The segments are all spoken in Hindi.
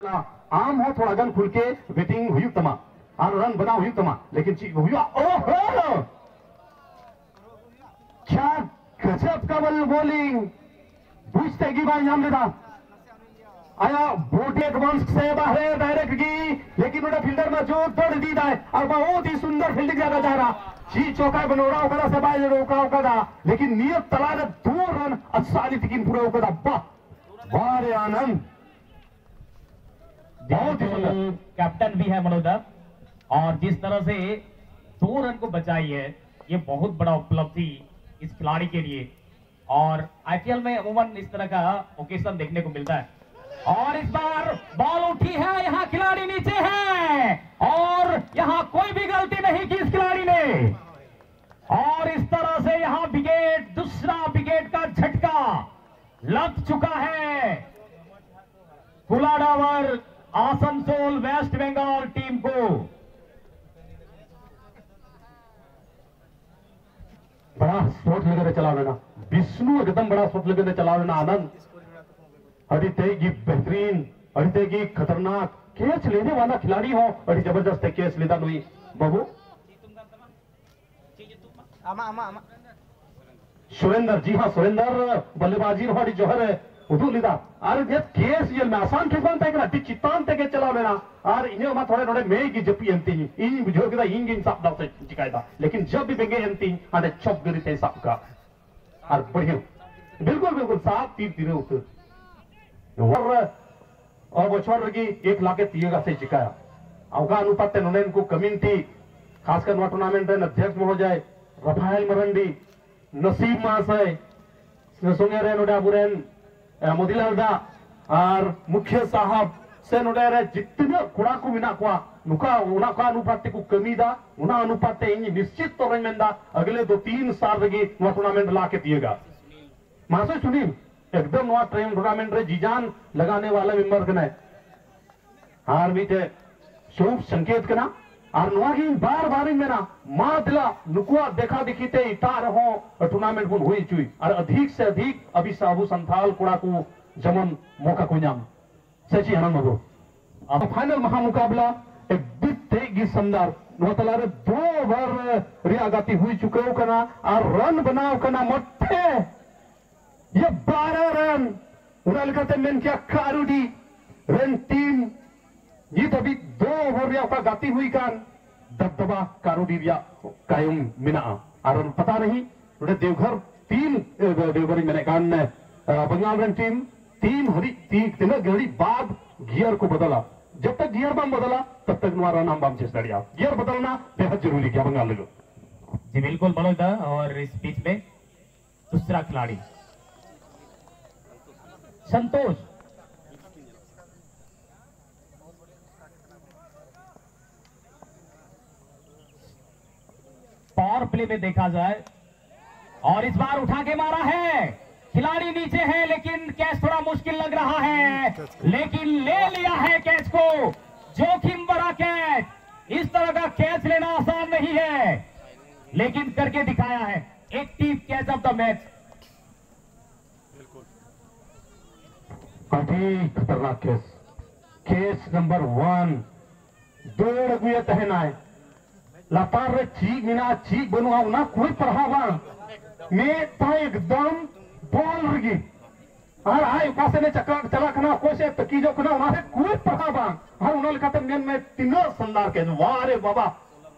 आम हो थोड़ा गन खुल के वेटिंग हुई तमा और रन बना हुई तमा लेकिन चीज हुआ ओहो क्या गजब का बॉलिंग बुझते की बात नाम लेता आया बोट एडवांस से बाहर डायरेक्ट की लेकिन उन्हें फील्डर में जो तोड़ दी है और बहुत ही सुंदर फील्डिंग ज्यादा जा रहा जी चौका बनोड़ा होगा से बाहर रोका होगा लेकिन नियत तलाक 2 रन अच्छा लेकिन पूरा होगा वाह रे आनंद बहुत ही सुंदर कैप्टन भी है मनोदर और जिस तरह से 2 रन को बचाई है ये बहुत बड़ा उपलब्धि इस खिलाड़ी के लिए और आईपीएल में अमूमन इस तरह का ओकेजन देखने को मिलता है और इस बार बॉल उठी है यहाँ खिलाड़ी नीचे है और यहाँ कोई भी गलती नहीं की इस खिलाड़ी ने और इस तरह से यहाँ विकेट दूसरा विकेट का झटका लग चुका है खुला डावर आसनसोल वेस्ट बंगाल टीम को बड़ा शॉट लगे चला लेना विष्णु एकदम बड़ा शॉट लगे चला लेना आनंद अडिते की बेहतरीन अडिते की खतरनाक कैच लेने वाला खिलाड़ी हो अड़ी जबरदस्त कैच लेता नहीं बाबू सुरेंद्र जी हाँ सुरेंद्र बल्लेबाजी हमारी जोहर है उधू लीदा और ये केस ये में आसान के बनता है कि अति चित्तान तक चला लेना और इन्हें वहां थोड़े थोड़े में की जपी अंती इन बुझो के इंग इन सब दाव से चिकायदा लेकिन जब भी बेगे अंती आने चौक गिरी थे सब का और बढ़िया बिल्कुल बिल्कुल साफ तीर तीरे उतर और वो छोड़ रही 1 लाख तीयेगा से चिकाया अवका अनुपात उन्होंने इनको कम्युनिटी खासकर वहां टूर्नामेंट में अध्यक्ष हो जाए रफायल मरंडी नसीब महाशय सोनिया रेन बुरेन मोदीलाल दा और मुख्य साहब से नोडे जितने कुड़ा को मिना को नुका उना का अनुपात को कमी दा उना अनुपात इन निश्चित तौर में अगले 2-3 साल लगे वह टूर्नामेंट ला के दिएगा महाशय सुनील एकदम वहां ट्रेन टूर्नामेंट रे जीजान लगाने वाला मेंबर कना हार भी थे शुभ संकेत कना और नवागी बार बार में ना मां दिला नुकुआ देखा दिखीते इटा रहो टूर्नामेंट को हुई चुई और अधिक से अधिक अभी साबु संथाल कुड़ा को जमन मौका को नाम सची आनंद हो अब फाइनल महामुकाबला एक बिग संदार नोतला रे 2 ओवर रियागति हुई चुके हो कना और रन बनाओ कना मट्ठे ये 12 रन उन्हें कहते मेन क्या कारूडी रन टीम ये तभी 2 ओवर का गाती हुई कान दबदबा कारूडी कायम मिना और पता नहीं उन्हें देवघर 3 देवघर मैंने कान बंगाल रन टीम 3 घड़ी बाद गियर को बदला जब तक गियर बम बदला तब तक हमारा नाम बम चेस लड़िया गियर बदलना बेहद जरूरी क्या बंगाल लोग जी बिल्कुल मनोदा और इस बीच में दूसरा खिलाड़ी संतोष पावर प्ले में देखा जाए और इस बार उठा के मारा है खिलाड़ी नीचे है लेकिन कैच थोड़ा मुश्किल लग रहा है लेकिन ले लिया है कैच को जोखिम भरा कैच इस तरह का कैच लेना आसान नहीं है लेकिन करके दिखाया है active catch of the match अभी खतरनाक केस नंबर 1 दौड़ गुए तहना है लातार रे चीक मिना चीक बनुआ ना कोई पढ़ावा मैं ता एकदम बॉल रगी और आए पासे ने चक्का चला खना कोई से तकी जो खना उना कोई पढ़ावा हर उनल कहते मैं 3 संदार के वारे बाबा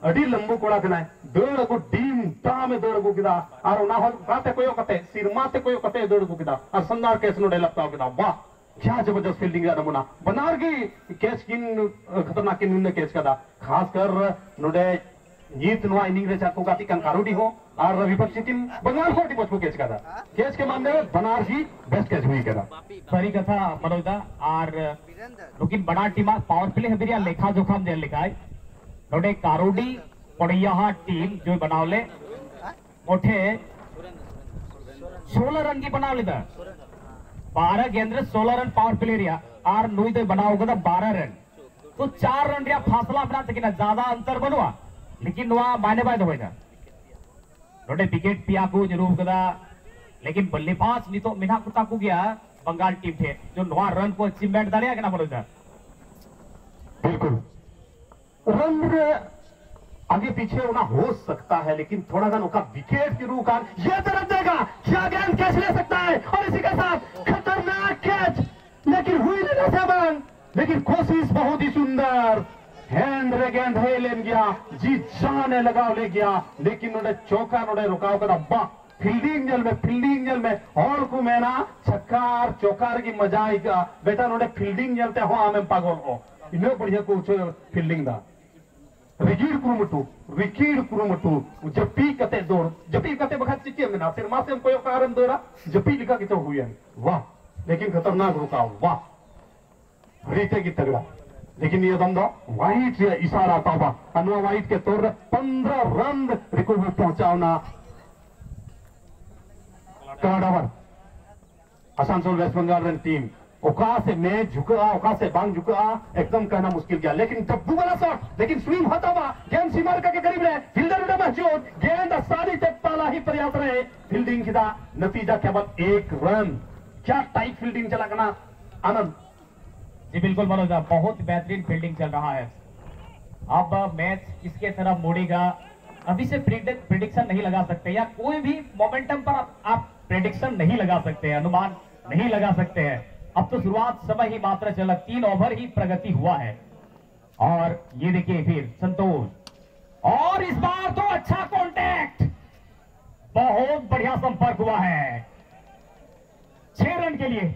अड़ी लंबू कोड़ा खना दौड़ को डीम ता में दौड़ को किदा और उना हो कहते कोई कहते सिरमाते कोई कहते दौड़ को किदा और संदार केस नो डेलप ता किदा वाह क्या जबरदस्त फील्डिंग का नमूना बनार की कैच किन खतरनाक किन ने कैच कदा खासकर नोडे जीत नुआ इनिंग रे चाको गाती कंकारोडी हो और विपक्षी टीम बंगाल को टीम को कैच कदा कैच के मामले में बनारसी बेस्ट कैच हुई कदा सही कथा मनोदा और लेकिन बड़ा टीम पावर प्ले हबिरिया लेखा जोखा दे लिखाय नोडे कारोडी पड़िया टीम जो बनावले मोठे 16 रन की बनावले दा 12 गेंद 16 रन पावर प्ले रिया और नुई तो बनाओगे तो 12 रन तो 4 रन रिया फासला बना सके ज्यादा अंतर बनवा लेकिन नुआ मायने बाय होगा नोटे विकेट पिया को जरूर कदा लेकिन बल्लेबाज नी तो मिना कुता को गया बंगाल टीम थे जो नुआ रन को अचीवमेंट दाड़िया के ना बोलो बिल्कुल रन आगे पीछे होना हो सकता है, लेकिन थोड़ा सा उनका विकेट की रूह का यह तरफ देगा, क्या गेंद कैच ले सकता है, और इसी के साथ खतरनाक कैच, लेकिन हुई नहीं सेवन, लेकिन कोशिश बहुत ही सुंदर, हैंड रे गेंद है ले गया, जी जाने लगाव ले गया, लेकिन उन्होंने चौका उन्होंने रुकाव कर अब्बा फील्डिंग जल में और को मैं ना छक्कार चौकार की मजा आएगा बेटा, उन्होंने फील्डिंग जलते हो आम पागल हो इन्हें बढ़िया कुछ फील्डिंग दा रिकीड कुरुमुटु जपी कते दौड़ जपी कते बखत चिट्ठी में ना सिर मासे कोई कारण दौड़ा जपी लिखा कि तो हुई है वाह, लेकिन खतरनाक रुकाव वाह रीते की तगड़ा, लेकिन ये दम दो वाइट इशारा ताबा अनवा वाइट के तौर 15 रन रिकॉर्ड में पहुंचाना काडावर आसनसोल वेस्ट बंगाल टीम ओका से मैच झुका ओका से बांग झुका एकदम कहना मुश्किल किया, लेकिन डब्बू वाला शॉट, लेकिन स्विंग होता हुआ गेंद सीमा रेखा के करीब रहे, फील्डर उड़े महजूद गेंद आसानी से पाला ही प्रयास रहे, फील्डिंग खिदा नतीजा केवल 1 रन, क्या टाइट फील्डिंग चला करना आनंद। जी बिल्कुल मनोज, बहुत बेहतरीन फील्डिंग चल रहा है। अब मैच किसके तरफ मोड़ेगा अभी से प्रिडिक्शन नहीं लगा सकते, या कोई भी मोमेंटम पर आप प्रिडिक्शन नहीं लगा सकते, अनुमान नहीं लगा सकते हैं। अब तो शुरुआत समय ही मात्र चला, 3 ओवर ही प्रगति हुआ है, और ये देखिए फिर संतोष, और इस बार तो अच्छा कॉन्टैक्ट, बहुत बढ़िया संपर्क हुआ है 6 रन के लिए।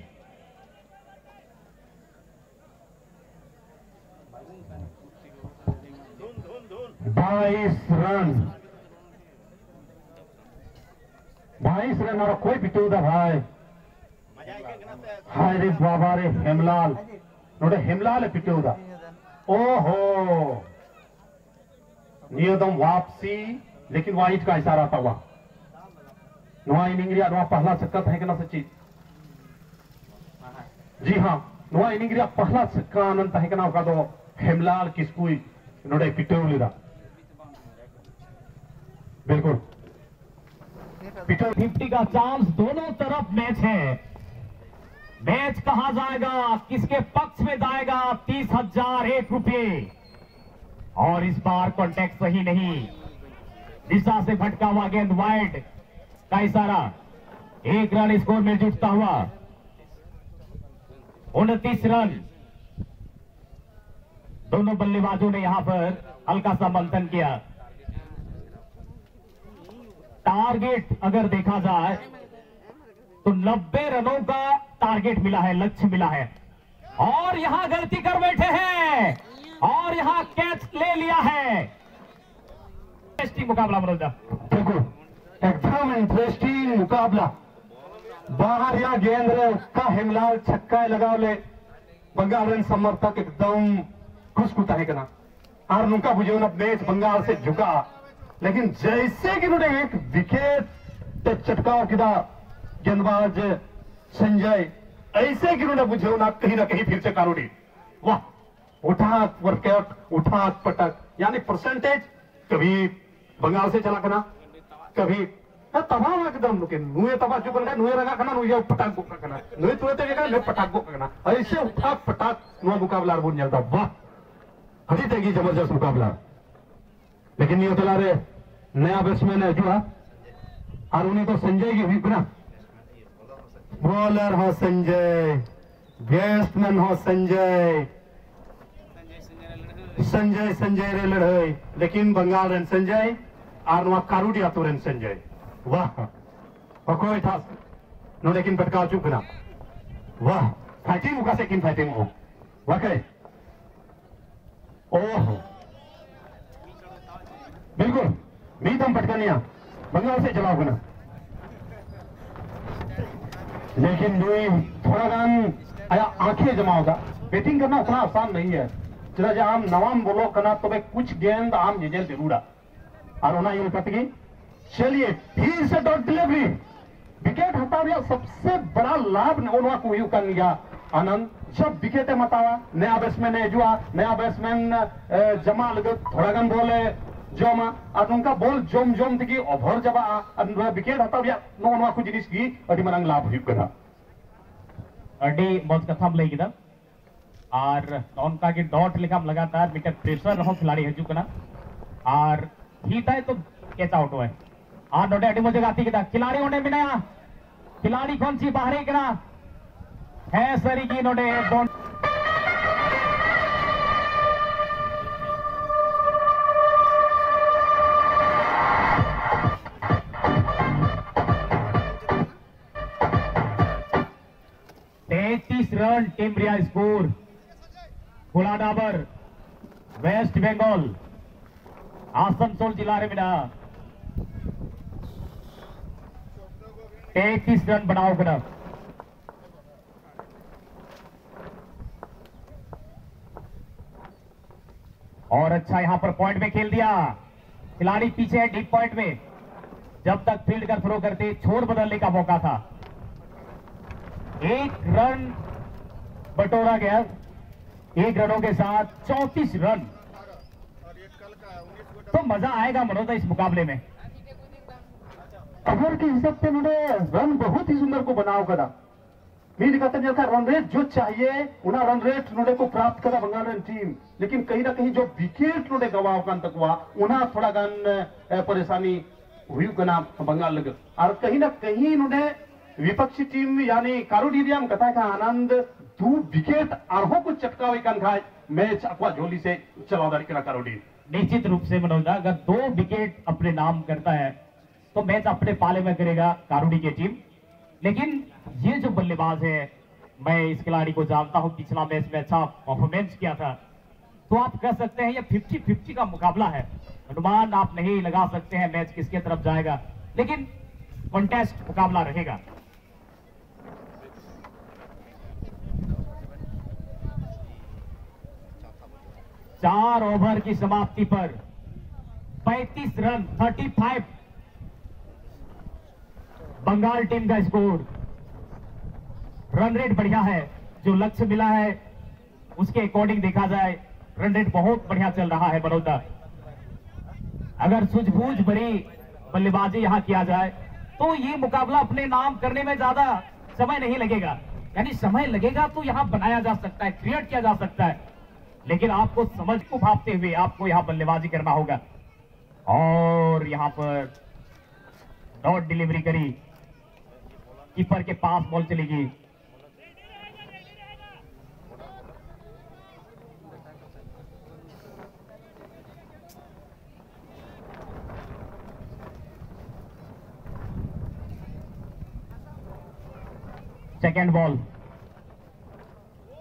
बाईस रन और कोई पिटू दा भाई, हाय रे बाबा रे हेमलाल नोड़े हेमलाल पिटू दा, ओहो नियतम वापसी, लेकिन वाइट का इशारा था वहां नुआ इनिंग नुआ पहला छक्का था कि ना सचिन, जी हाँ नुआ इनिंग पहला छक्का अनंत है कि ना तो हेमलाल किसकुई नोड़े पिटू लीदा, बिल्कुल 50 का चांस, दोनों तरफ मैच है, मैच कहां जाएगा, किसके पक्ष में जाएगा, 30,001 रुपये, और इस बार कॉन्टैक्ट सही नहीं, दिशा से भटका हुआ गेंद वाइड का इशारा, 1 रन स्कोर में जुटता हुआ 29 रन, दोनों बल्लेबाजों ने यहां पर हल्का सा मंथन किया। टारगेट अगर देखा जाए तो 90 रनों का टारगेट मिला है, लक्ष्य मिला है, और यहां गलती कर बैठे हैं, और यहां कैच ले लिया है। इंटरेस्टिंग मुकाबला मनोज, देखो एकदम इंटरेस्टिंग मुकाबला, बाहर या गेंद रे उसका हेमलाल छक्का लगा ले, बंगाल रन समर्थक एकदम खुशकुता है करना, और उनका बुझे मैच बंगाल से झुका, लेकिन जैसे कि उन्होंने एक विकेट चटकाव किया गेंदबाज संजय, ऐसे कि उन्होंने बुझे ना कहीं फिर से कारोड़ी, वाह उठाक वर्कआउट उठाक पटक, यानी परसेंटेज कभी बंगाल से चला करना, कभी तमाम एकदम नुए तबा चुकन का नुए रगा करना, नुए पटाक बुक करना, नुए तुए तो पटाक बुक करना, ऐसे उठाक पटाक नुआ मुकाबला बोल जाता, वाह हटी देगी जबरदस्त मुकाबला, लेकिन ये तला रे नया बैट्समैन है जुआ, और उन्हें तो संजय की हुई ना, बॉलर हो संजय, बैट्समैन हो संजय, संजय रे लड़ाई, लेकिन बंगाल रन संजय और वहां कारूडिया तो रन संजय, वाह और कोई था नो, लेकिन पटका चुकना, वाह फाइटिंग मुका सेकंड फाइटिंग हो वाकई, ओह बिल्कुल मीदम पटकनिया बंगाल से चला होगा, लेकिन लुई थोड़ा रन आया आंखें जमा होगा, बैटिंग करना उतना आसान नहीं है, चला जब आम नवाम बोलो करना तो भाई कुछ गेंद आम जेल जरूर और होना ये पटकी, चलिए फिर से डॉट डिलीवरी, विकेट हटा दिया, सबसे बड़ा लाभ को कर लिया आनंद, जब विकेट मतावा नया बैट्समैन है जुआ, नया बैट्समैन जमा लगे थोड़ा गन बोले जोमा, और उनका बॉल जोम थी ओभर जब विकेट हता नो को जिनिस की अभी मांग लाभ हुई करा अड्डी मौज कथम लगी और उनका की डॉट लिखा लगातार मीटर प्रेशर रहो खिलाड़ी हजू कना और हिट है तो कैच आउट हुआ है और नोटे अटी मुझे गाती किता खिलाड़ी होने बिना खिलाड़ी कौन सी बाहरी कना है सरी की नोटे बॉन्ड 33 रन टीम रिया स्कोर डाबर वेस्ट बंगाल आसनसोल जिला रे बिना 33 रन बनाओ कना और अच्छा यहां पर पॉइंट में खेल दिया खिलाड़ी पीछे है डीप पॉइंट में जब तक फील्ड कर थ्रो करते छोड़ बदलने का मौका था एक रन बटोरा गया एक रनों के साथ 34 रन तो मजा आएगा मनोज इस मुकाबले में अगर के हिसाब से उन्होंने रन बहुत ही सुंदर को बनाव करा मी दिखाते हैं का रन रेट जो चाहिए उन्हें रन रेट उन्होंने को प्राप्त करा बंगाल टीम लेकिन कहीं ना कहीं जो विकेट उन्होंने गवाव का तक हुआ उन्हें थोड़ा गन परेशानी हुई कना बंगाल लगे और कहीं ना कहीं उन्होंने विपक्षी टीम यानी कारोडीरियम कथा का आनंद 2 विकेट आरहो को चटकावे कन खाए मैच अथवा झोली से चलादारी करा कारोडी निश्चित रूप से मनोज अगर 2 विकेट अपने नाम करता है तो मैच अपने पाले में करेगा कारोडी की टीम लेकिन ये जो बल्लेबाज है मैं इस खिलाड़ी को जानता हूं पिछला मैच में अच्छा परफॉर्मेंस किया था तो आप कह सकते हैं ये 50-50 का मुकाबला है अनुमान आप नहीं लगा सकते हैं मैच किसके तरफ जाएगा लेकिन कॉन्टेस्ट मुकाबला रहेगा 4 ओवर की समाप्ति पर 35 रन 35 बंगाल टीम का स्कोर रन रेट बढ़िया है जो लक्ष्य मिला है उसके अकॉर्डिंग देखा जाए रन रेट बहुत बढ़िया चल रहा है बड़ौदा अगर सूझबूझ भरी बल्लेबाजी यहां किया जाए तो ये मुकाबला अपने नाम करने में ज्यादा समय नहीं लगेगा यानी समय लगेगा तो यहां बनाया जा सकता है क्रिएट किया जा सकता है लेकिन आपको समझ को भापते हुए आपको यहां बल्लेबाजी करना होगा और यहां पर डॉट डिलीवरी करी कीपर के पास बॉल चलेगी सेकेंड बॉल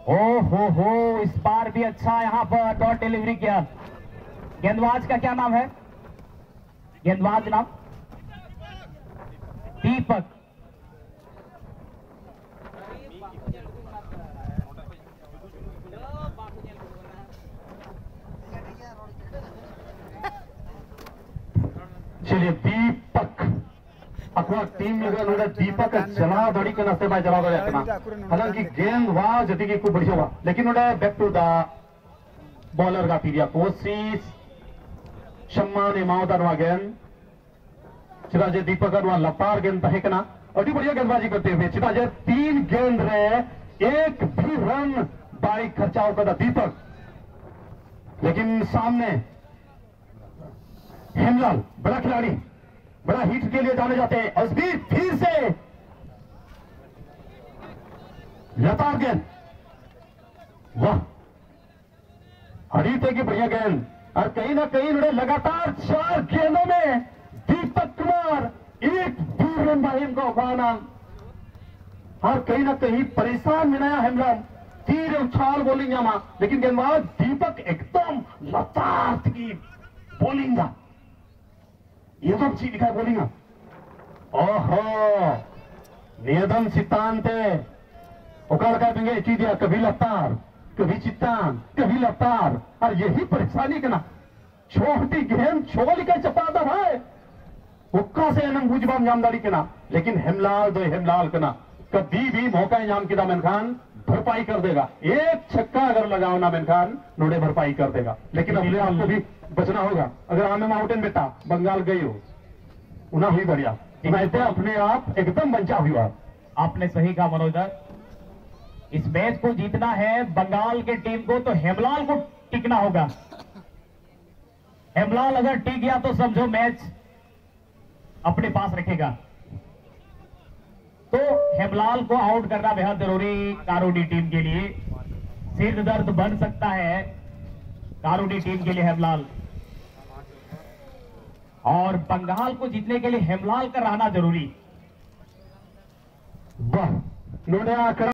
हो इस बार भी अच्छा यहां पर डॉट डिलीवरी किया गेंदबाज का क्या नाम है गेंदबाज नाम दीपक चलिए दीपक अथवा टीम लगा दीपक जला दड़ी के नस्ते में जला दड़ी हालांकि गेंदबाज की खूब बढ़िया हुआ लेकिन उन्हें बैक टू द बॉलर का दिया कोशिश शम्मा ने मावदार गेंद चिराजे दीपक लतार गेंद तहकना अभी बढ़िया गेंदबाजी करते हुए चिराजे 3 गेंद रे एक भी रन बाइक खर्चाव कर दीपक लेकिन सामने हेमलाल बड़ा खिलाड़ी बड़ा हिट के लिए जाने जाते हैं असबीर फिर से लतार गेंद वाह हरीते की बढ़िया गेंद और कहीं ना कहीं उन्होंने लगातार 4 गेंदों में दीपक कुमार एक भी रन बाहिम का उखाना और कहीं ना कहीं परेशान बनाया हेमलाल तीर उछाल बॉलिंग जामा लेकिन गेंदबाज दीपक एकदम लतार की बॉलिंग का ये तो चीज दिखा बोलिंगा ओहो नियदम सिद्धांत चीज कभी लतार कभी चित्तान कभी लतार और यही परेशानी करना छोटी गेंद छोली का चपाता भाई हुक्का से एनम बुझबाम जामदारी करना लेकिन हेमलाल दो हेमलाल करना कभी भी मौका इनाम की दामन खान भरपाई कर देगा एक छक्का अगर लगाओ नामिन खान नोड़े भरपाई कर देगा लेकिन अपने आपको भी बचना होगा अगर आमे माउंटेन बेटा बंगाल गई हो उन्हें हुई बढ़िया मैं अपने आप एकदम बचा हुआ आपने सही कहा मनोज इस मैच को जीतना है बंगाल के टीम को, तो हेमलाल को टिकना होगा। हेमलाल अगर टिक गया तो समझो मैच अपने पास रखेगा। तो हेमलाल को आउट करना बेहद जरूरी कारोडी टीम के लिए। सिर दर्द बन सकता है कारोडी टीम के लिए हेमलाल, और बंगाल को जीतने के लिए हेमलाल का रहना जरूरी। वाह, नोड्या